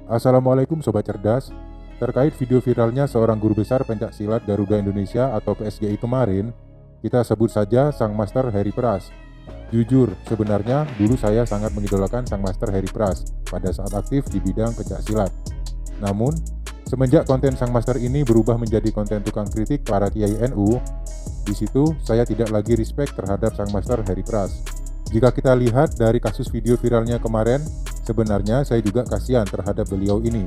Assalamualaikum Sobat Cerdas. Terkait video viralnya seorang guru besar pencak silat Garuda Indonesia atau PSGI kemarin, kita sebut saja Sang Master Heri Pras. Jujur, sebenarnya dulu saya sangat mengidolakan Sang Master Heri Pras pada saat aktif di bidang pencak silat. Namun, semenjak konten Sang Master ini berubah menjadi konten tukang kritik para Kiai NU, di situ saya tidak lagi respect terhadap Sang Master Heri Pras. Jika kita lihat dari kasus video viralnya kemarin, sebenarnya saya juga kasihan terhadap beliau ini.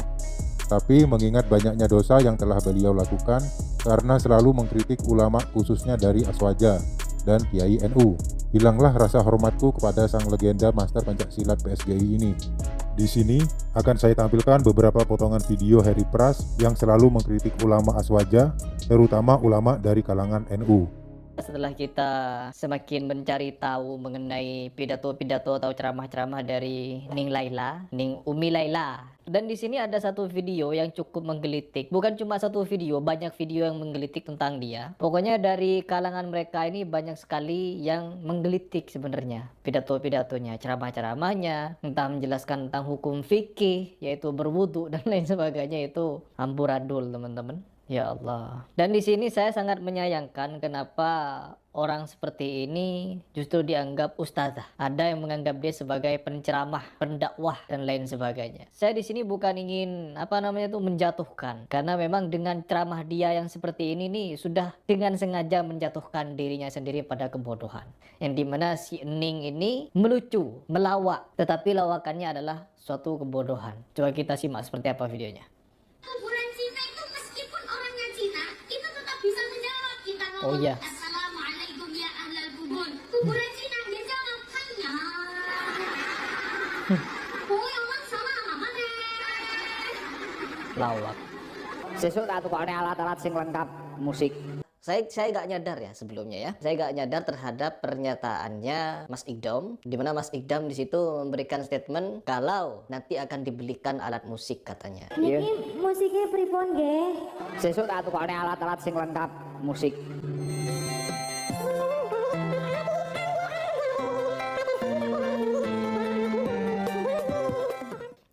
Tapi mengingat banyaknya dosa yang telah beliau lakukan karena selalu mengkritik ulama khususnya dari Aswaja dan Kiai NU, hilanglah rasa hormatku kepada sang legenda Master Pencak Silat PSGI ini. Di sini akan saya tampilkan beberapa potongan video Heri Pras yang selalu mengkritik ulama Aswaja, terutama ulama dari kalangan NU. Setelah kita semakin mencari tahu mengenai pidato-pidato atau ceramah-ceramah dari Ning Umi Laila, dan di sini ada satu video yang cukup menggelitik. Bukan cuma satu video, banyak video yang menggelitik tentang dia. Pokoknya dari kalangan mereka ini banyak sekali yang menggelitik sebenarnya pidato-pidatonya, ceramah-ceramahnya, entah menjelaskan tentang hukum fikih, yaitu berwudu dan lain sebagainya. Itu amburadul, teman-teman. Ya Allah. Dan di sini saya sangat menyayangkan kenapa orang seperti ini justru dianggap ustazah. Ada yang menganggap dia sebagai penceramah, pendakwah dan lain sebagainya. Saya di sini bukan ingin menjatuhkan, karena memang dengan ceramah dia yang seperti ini nih sudah dengan sengaja menjatuhkan dirinya sendiri pada kebodohan. Yang dimana si Ning ini melucu, melawak, tetapi lawakannya adalah suatu kebodohan. Coba kita simak seperti apa videonya. Oh iya. Assalamualaikum ya ahlal bubun. Kuburan Cina dia jawab hanya. Oh orang sama mana? Lawak. Sesuk tak tukokne alat-alat sing lengkap musik. Saya gak nyadar ya sebelumnya ya. Saya gak nyadar terhadap pernyataannya Mas Igdam, di mana Mas Igdam di situ memberikan statement kalau nanti akan dibelikan alat musik katanya. Niki musiknya pripun nggih? Sesuk tak tukokne alat-alat sing lengkap musik.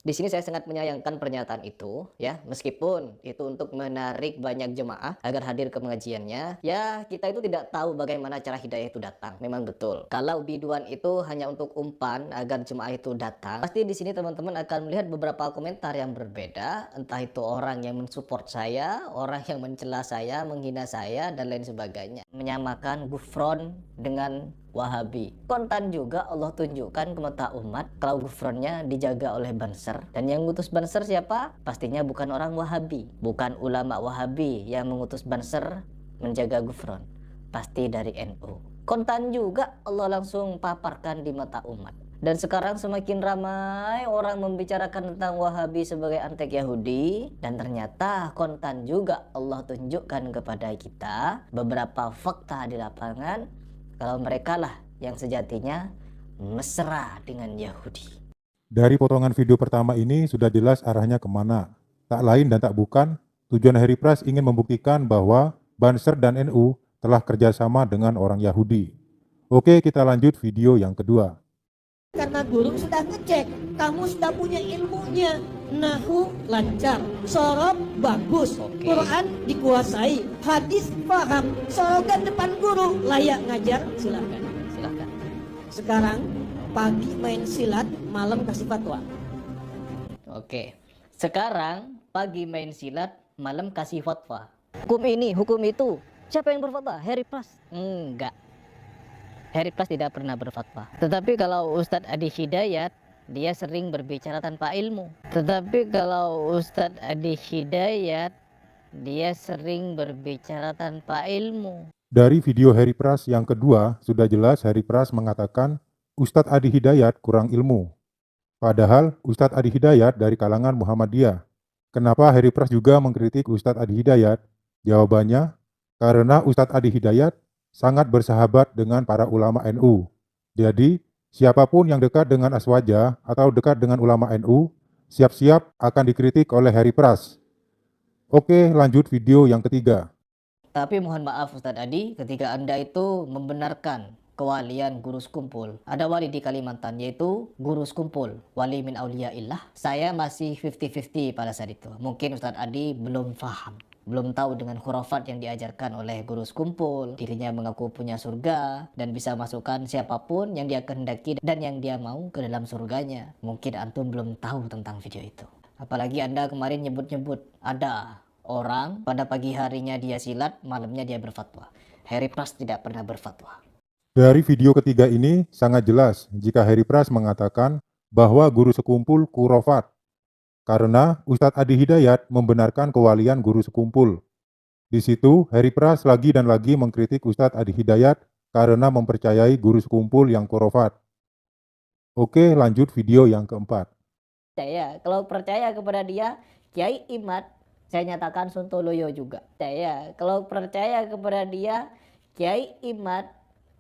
Di sini saya sangat menyayangkan pernyataan itu ya, meskipun itu untuk menarik banyak jemaah agar hadir ke pengajiannya. Ya, kita itu tidak tahu bagaimana cara hidayah itu datang. Memang betul. Kalau biduan itu hanya untuk umpan agar jemaah itu datang, pasti di sini teman-teman akan melihat beberapa komentar yang berbeda, entah itu orang yang mensupport saya, orang yang mencela saya, menghina saya dan lain sebagainya. Menyamakan gufron dengan Wahabi. Kontan juga Allah tunjukkan ke mata umat kalau gufronnya dijaga oleh Banser. Dan yang mengutus Banser siapa? Pastinya bukan orang Wahabi, bukan ulama Wahabi yang mengutus Banser menjaga gufron. Pasti dari NU. Kontan juga Allah langsung paparkan di mata umat. Dan sekarang semakin ramai orang membicarakan tentang Wahabi sebagai antek Yahudi. Dan ternyata kontan juga Allah tunjukkan kepada kita beberapa fakta di lapangan kalau mereka lah yang sejatinya mesra dengan Yahudi. Dari potongan video pertama ini sudah jelas arahnya kemana. Tak lain dan tak bukan, tujuan Heri Pras ingin membuktikan bahwa Banser dan NU telah kerjasama dengan orang Yahudi. Oke, kita lanjut video yang kedua. Karena guru sudah ngecek, kamu sudah punya ilmunya. Nahu lancar, sorob bagus, Quran dikuasai, hadis paham, slogan depan guru layak ngajar, silakan. Sekarang pagi main silat, malam kasih fatwa. Oke, sekarang pagi main silat, malam kasih fatwa. Hukum ini, hukum itu, siapa yang berfatwa? Heri Pras? Enggak. Heri Pras tidak pernah berfatwa. Tetapi kalau Ustadz Adi Hidayat, dia sering berbicara tanpa ilmu. Dari video Heri Pras yang kedua, sudah jelas Heri Pras mengatakan Ustadz Adi Hidayat kurang ilmu. Padahal Ustadz Adi Hidayat dari kalangan Muhammadiyah. Kenapa Heri Pras juga mengkritik Ustadz Adi Hidayat? Jawabannya, karena Ustadz Adi Hidayat sangat bersahabat dengan para ulama NU. Jadi, siapapun yang dekat dengan Aswaja atau dekat dengan ulama NU, siap-siap akan dikritik oleh Heri Pras. Oke, lanjut video yang ketiga. Tapi mohon maaf Ustadz Adi, ketika Anda itu membenarkan kewalian guru sekumpul. Ada wali di Kalimantan yaitu guru sekumpul, wali min auliyaillah. Saya masih 50-50 pada saat itu. Mungkin Ustadz Adi belum paham, belum tahu dengan khurafat yang diajarkan oleh guru sekumpul. Dirinya mengaku punya surga dan bisa masukkan siapapun yang dia kehendaki dan yang dia mau ke dalam surganya. Mungkin antum belum tahu tentang video itu. Apalagi Anda kemarin nyebut-nyebut ada orang pada pagi harinya dia silat, malamnya dia berfatwa. Harry Pras tidak pernah berfatwa. Dari video ketiga ini sangat jelas jika Harry Pras mengatakan bahwa guru sekumpul khurafat. Karena Ustadz Adi Hidayat membenarkan kewalian guru sekumpul. Di situ Harry Pras lagi dan lagi mengkritik Ustadz Adi Hidayat karena mempercayai guru sekumpul yang khurafat. Oke, lanjut video yang keempat. Kalau percaya kepada dia, Kiai Imad, saya nyatakan Sontoloyo juga. Kalau percaya kepada dia, Kiai Imad,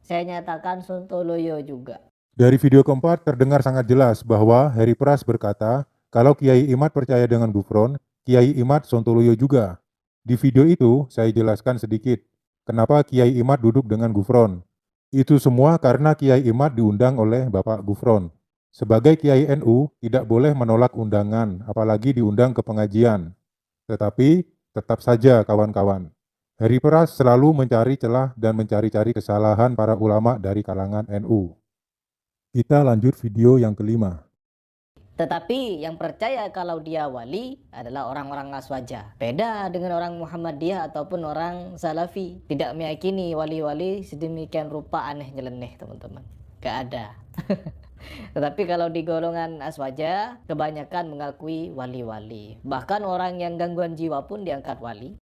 saya nyatakan Sontoloyo juga. Dari video keempat terdengar sangat jelas bahwa Harry Pras berkata kalau Kiai Imad percaya dengan Gufron, Kiai Imad Sontoloyo juga. Di video itu saya jelaskan sedikit kenapa Kiai Imad duduk dengan Gufron. Itu semua karena Kiai Imad diundang oleh Bapak Gufron. Sebagai Kiai NU tidak boleh menolak undangan, apalagi diundang ke pengajian. Tetapi tetap saja kawan-kawan, Harry Pras selalu mencari celah dan mencari-cari kesalahan para ulama dari kalangan NU. Kita lanjut video yang kelima. Tetapi yang percaya kalau dia wali adalah orang-orang Aswaja. Beda dengan orang Muhammadiyah ataupun orang Salafi. Tidak meyakini wali-wali sedemikian rupa aneh nyeleneh, teman-teman. Gak ada. Tetapi kalau di golongan Aswaja, kebanyakan mengakui wali-wali. Bahkan orang yang gangguan jiwa pun diangkat wali.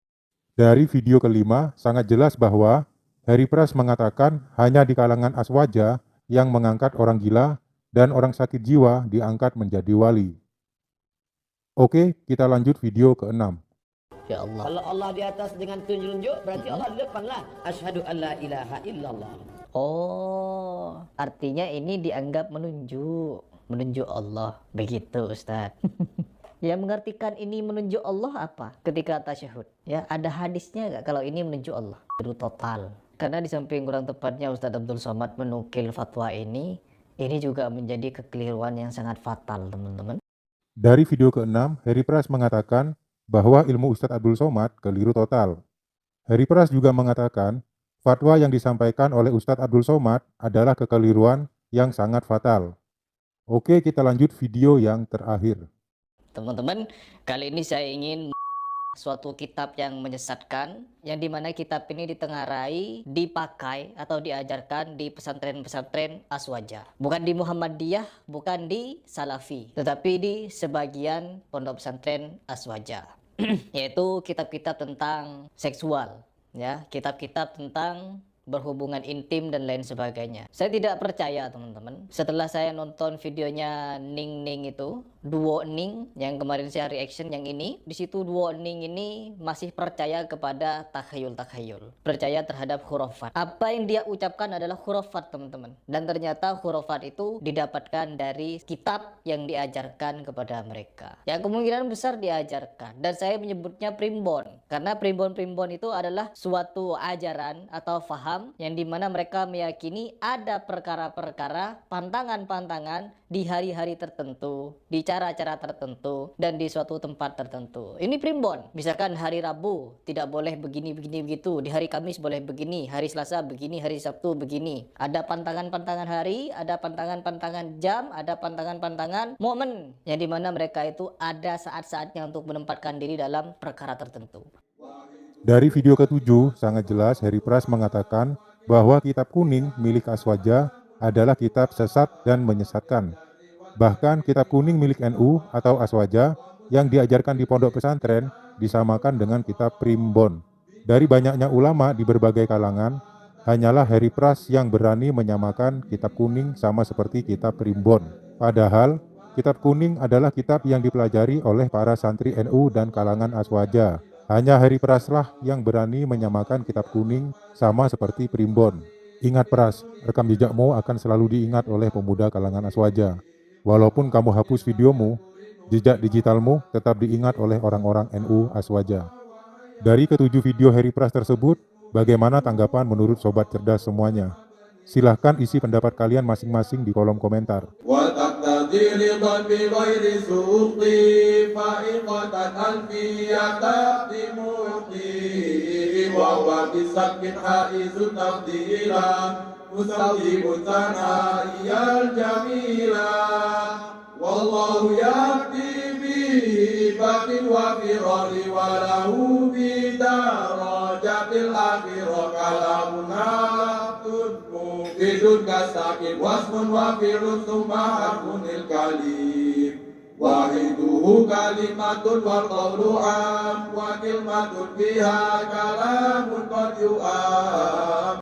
Dari video kelima, sangat jelas bahwa Harry Pras mengatakan hanya di kalangan Aswaja yang mengangkat orang gila dan orang sakit jiwa diangkat menjadi wali. Oke, kita lanjut video ke-6. Ya Allah. Kalau Allah di atas dengan tunjuk berarti Allah di depan lah. Asyhadu an la ilaha illallah. Oh, artinya ini dianggap menunjuk Allah. Begitu, Ustaz. Ya, mengartikan ini menunjuk Allah apa? Ketika tasyahud. Ya, ada hadisnya nggak kalau ini menunjuk Allah? Itu total. Karena di samping kurang tepatnya Ustadz Abdul Somad menukil fatwa ini juga menjadi kekeliruan yang sangat fatal, teman-teman. Dari video ke-6, Harry Pras mengatakan bahwa ilmu Ustadz Abdul Somad keliru total. Harry Pras juga mengatakan fatwa yang disampaikan oleh Ustadz Abdul Somad adalah kekeliruan yang sangat fatal. Oke, kita lanjut video yang terakhir. Teman-teman, kali ini saya ingin suatu kitab yang menyesatkan, yang dimana kitab ini ditengarai, dipakai atau diajarkan di pesantren-pesantren Aswaja. Bukan di Muhammadiyah, bukan di Salafi, tetapi di sebagian pondok pesantren Aswaja. Yaitu kitab-kitab tentang seksual, ya, kitab-kitab tentang berhubungan intim dan lain sebagainya. Saya tidak percaya, teman-teman. Setelah saya nonton videonya Ning Ning itu, Duo Ning yang kemarin saya reaction yang ini, di situ Duo Ning ini masih percaya kepada takhayul, percaya terhadap khurafat. Apa yang dia ucapkan adalah khurafat, teman-teman. Dan ternyata khurafat itu didapatkan dari kitab yang diajarkan kepada mereka. Ya, kemungkinan besar diajarkan. Dan saya menyebutnya primbon, karena primbon-primbon itu adalah suatu ajaran atau faham yang dimana mereka meyakini ada perkara-perkara, pantangan-pantangan di hari-hari tertentu, di cara-cara tertentu, dan di suatu tempat tertentu. Ini primbon. Misalkan hari Rabu tidak boleh begini-begini begitu, di hari Kamis boleh begini, hari Selasa begini, hari Sabtu begini. Ada pantangan-pantangan hari, ada pantangan-pantangan jam, ada pantangan-pantangan momen, yang dimana mereka itu ada saat-saatnya untuk menempatkan diri dalam perkara tertentu. Dari video ke-7, sangat jelas Harry Pras mengatakan bahwa kitab kuning milik Aswaja adalah kitab sesat dan menyesatkan. Bahkan kitab kuning milik NU atau Aswaja yang diajarkan di pondok pesantren disamakan dengan kitab primbon. Dari banyaknya ulama di berbagai kalangan, hanyalah Harry Pras yang berani menyamakan kitab kuning sama seperti kitab primbon. Padahal kitab kuning adalah kitab yang dipelajari oleh para santri NU dan kalangan Aswaja. Hanya Harry Pras lah yang berani menyamakan kitab kuning sama seperti primbon. Ingat Pras, rekam jejakmu akan selalu diingat oleh pemuda kalangan Aswaja. Walaupun kamu hapus videomu, jejak digitalmu tetap diingat oleh orang-orang NU Aswaja. Dari ke-7 video Harry Pras tersebut, bagaimana tanggapan menurut sobat cerdas semuanya? Silahkan isi pendapat kalian masing-masing di kolom komentar. وتقتضي رضا بغير سوق فائقة ألفية تقدموتي وهو بسك حائز تقديرا مستوجب ثنائي الجميلة والله يأتي بهبة وفرار وله بدرجة الآخرة كلامنا مفيد كساكن واسم وفعل ثم حرف الكلم واحده كلمة والقول عام وكلمة فيها كلام قد يؤام